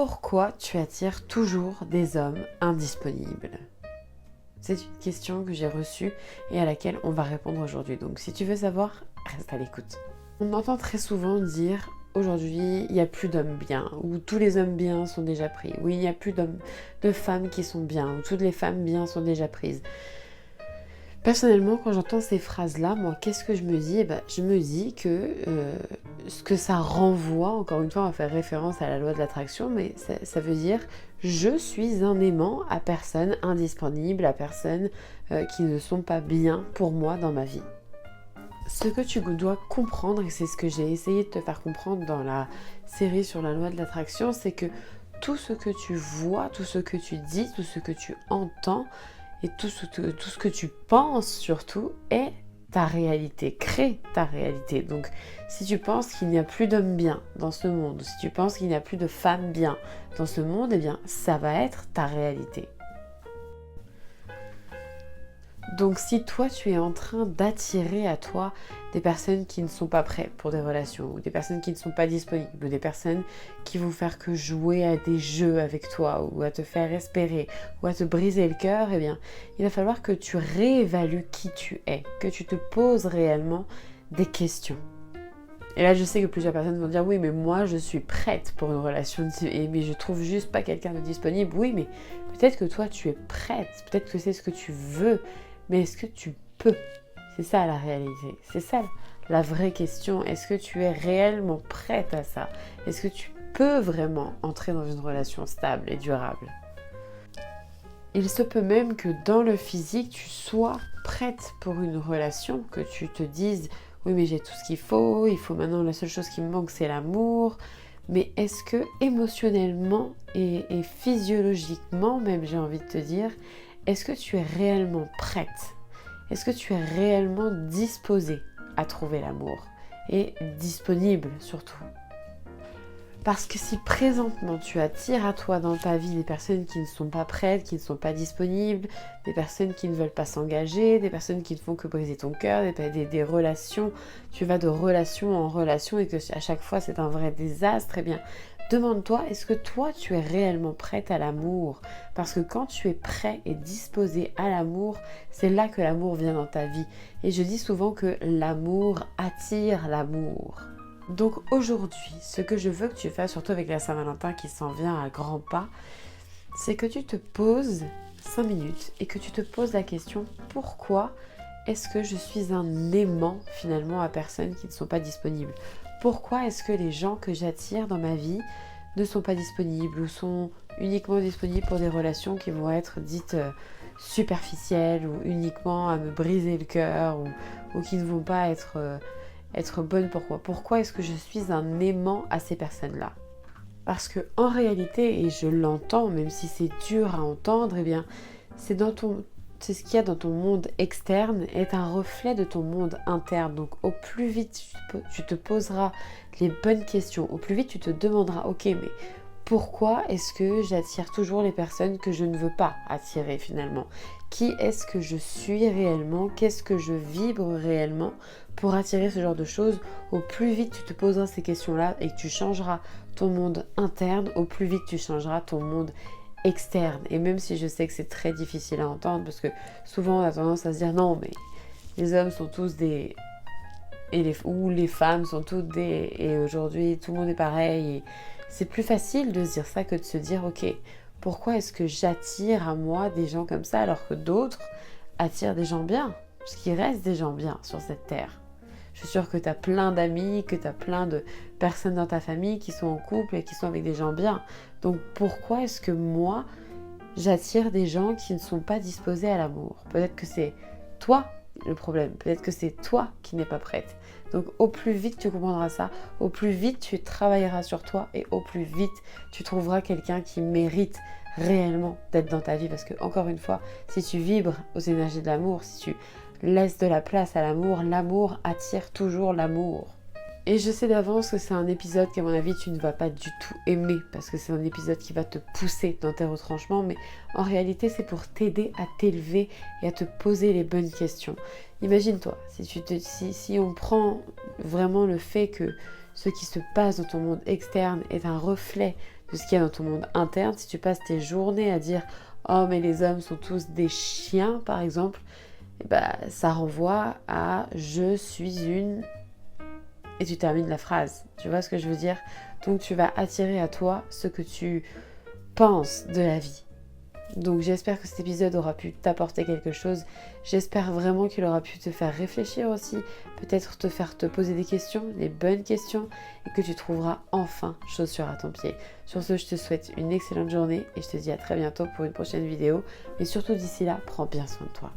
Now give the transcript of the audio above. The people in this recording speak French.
Pourquoi tu attires toujours des hommes indisponibles? C'est une question que j'ai reçue et à laquelle on va répondre aujourd'hui. Donc si tu veux savoir, reste à l'écoute. On entend très souvent dire aujourd'hui il n'y a plus d'hommes bien, ou tous les hommes bien sont déjà pris, ou il n'y a plus de femmes qui sont bien, ou toutes les femmes bien sont déjà prises. Personnellement, quand j'entends ces phrases-là, moi, qu'est-ce que je me dis? Je me dis que ce que ça renvoie, encore une fois, on va faire référence à la loi de l'attraction, mais ça veut dire je suis un aimant à personnes indisponibles, à personnes qui ne sont pas bien pour moi dans ma vie. Ce que tu dois comprendre, et c'est ce que j'ai essayé de te faire comprendre dans la série sur la loi de l'attraction, c'est que tout ce que tu vois, tout ce que tu dis, tout ce que tu entends, et tout ce que tu penses surtout est ta réalité, crée ta réalité. Donc si tu penses qu'il n'y a plus d'hommes bien dans ce monde, si tu penses qu'il n'y a plus de femmes bien dans ce monde, eh bien ça va être ta réalité. Donc si toi tu es en train d'attirer à toi des personnes qui ne sont pas prêtes pour des relations, ou des personnes qui ne sont pas disponibles, ou des personnes qui vont faire que jouer à des jeux avec toi, ou à te faire espérer, ou à te briser le cœur, eh bien il va falloir que tu réévalues qui tu es, que tu te poses réellement des questions. Et là, je sais que plusieurs personnes vont dire « Oui, mais moi, je suis prête pour une relation, mais je trouve juste pas quelqu'un de disponible. » Oui, mais peut-être que toi, tu es prête, peut-être que c'est ce que tu veux, mais est-ce que tu peux? C'est ça la réalité, c'est ça la vraie question. Est-ce que tu es réellement prête à ça? Est-ce que tu peux vraiment entrer dans une relation stable et durable? Il se peut même que dans le physique, tu sois prête pour une relation, que tu te dises « Oui, mais j'ai tout ce qu'il faut maintenant, la seule chose qui me manque, c'est l'amour. » Mais est-ce que émotionnellement et physiologiquement, même j'ai envie de te dire, est-ce que tu es réellement prête? Est-ce que tu es réellement disposée à trouver l'amour? Et disponible surtout? Parce que si présentement tu attires à toi dans ta vie des personnes qui ne sont pas prêtes, qui ne sont pas disponibles, des personnes qui ne veulent pas s'engager, des personnes qui ne font que briser ton cœur, des relations, tu vas de relation en relation et que à chaque fois c'est un vrai désastre, eh bien demande-toi, est-ce que toi tu es réellement prête à l'amour? Parce que quand tu es prêt et disposé à l'amour, c'est là que l'amour vient dans ta vie. Et je dis souvent que l'amour attire l'amour. Donc aujourd'hui, ce que je veux que tu fasses, surtout avec la Saint-Valentin qui s'en vient à grands pas, c'est que tu te poses 5 minutes et que tu te poses la question pourquoi est-ce que je suis un aimant finalement à personnes qui ne sont pas disponibles? Pourquoi est-ce que les gens que j'attire dans ma vie ne sont pas disponibles ou sont uniquement disponibles pour des relations qui vont être dites superficielles ou uniquement à me briser le cœur ou qui ne vont pas être bonnes? Pourquoi est-ce que je suis un aimant à ces personnes-là? Parce que en réalité, et je l'entends, même si c'est dur à entendre, eh bien, c'est ce qu'il y a dans ton monde externe est un reflet de ton monde interne. Donc au plus vite tu te poseras les bonnes questions, au plus vite tu te demanderas ok, mais pourquoi est-ce que j'attire toujours les personnes que je ne veux pas attirer finalement? Qui est-ce que je suis réellement? Qu'est-ce que je vibre réellement pour attirer ce genre de choses? Au plus vite tu te poseras ces questions-là et que tu changeras ton monde interne, au plus vite tu changeras ton monde externe. Et même si je sais que c'est très difficile à entendre, parce que souvent on a tendance à se dire non, mais les hommes sont tous des... ou les femmes sont toutes des... Et aujourd'hui tout le monde est pareil. Et c'est plus facile de se dire ça que de se dire ok, pourquoi est-ce que j'attire à moi des gens comme ça alors que d'autres attirent des gens bien? Parce qu'il reste des gens bien sur cette terre. Je suis sûre que tu as plein d'amis, que tu as plein de personnes dans ta famille qui sont en couple et qui sont avec des gens bien. Donc pourquoi est-ce que moi, j'attire des gens qui ne sont pas disposés à l'amour? Peut-être que c'est toi le problème. Peut-être que c'est toi qui n'es pas prête. Donc au plus vite tu comprendras ça, au plus vite tu travailleras sur toi et au plus vite tu trouveras quelqu'un qui mérite réellement d'être dans ta vie. Parce que encore une fois, si tu vibres aux énergies de l'amour, si tu laisses de la place à l'amour, l'amour attire toujours l'amour. Et je sais d'avance que c'est un épisode qu'à mon avis tu ne vas pas du tout aimer parce que c'est un épisode qui va te pousser dans tes retranchements, mais en réalité c'est pour t'aider à t'élever et à te poser les bonnes questions. Imagine-toi, si on prend vraiment le fait que ce qui se passe dans ton monde externe est un reflet de de ce qu'il y a dans ton monde interne, si tu passes tes journées à dire « Oh, mais les hommes sont tous des chiens », par exemple, et bah, ça renvoie à « Je suis une… » et tu termines la phrase. Tu vois ce que je veux dire? Donc tu vas attirer à toi ce que tu penses de la vie. Donc j'espère que cet épisode aura pu t'apporter quelque chose. J'espère vraiment qu'il aura pu te faire réfléchir aussi, peut-être te faire te poser des questions, des bonnes questions, et que tu trouveras enfin chaussure à ton pied. Sur ce, je te souhaite une excellente journée et je te dis à très bientôt pour une prochaine vidéo. Mais surtout d'ici là, prends bien soin de toi.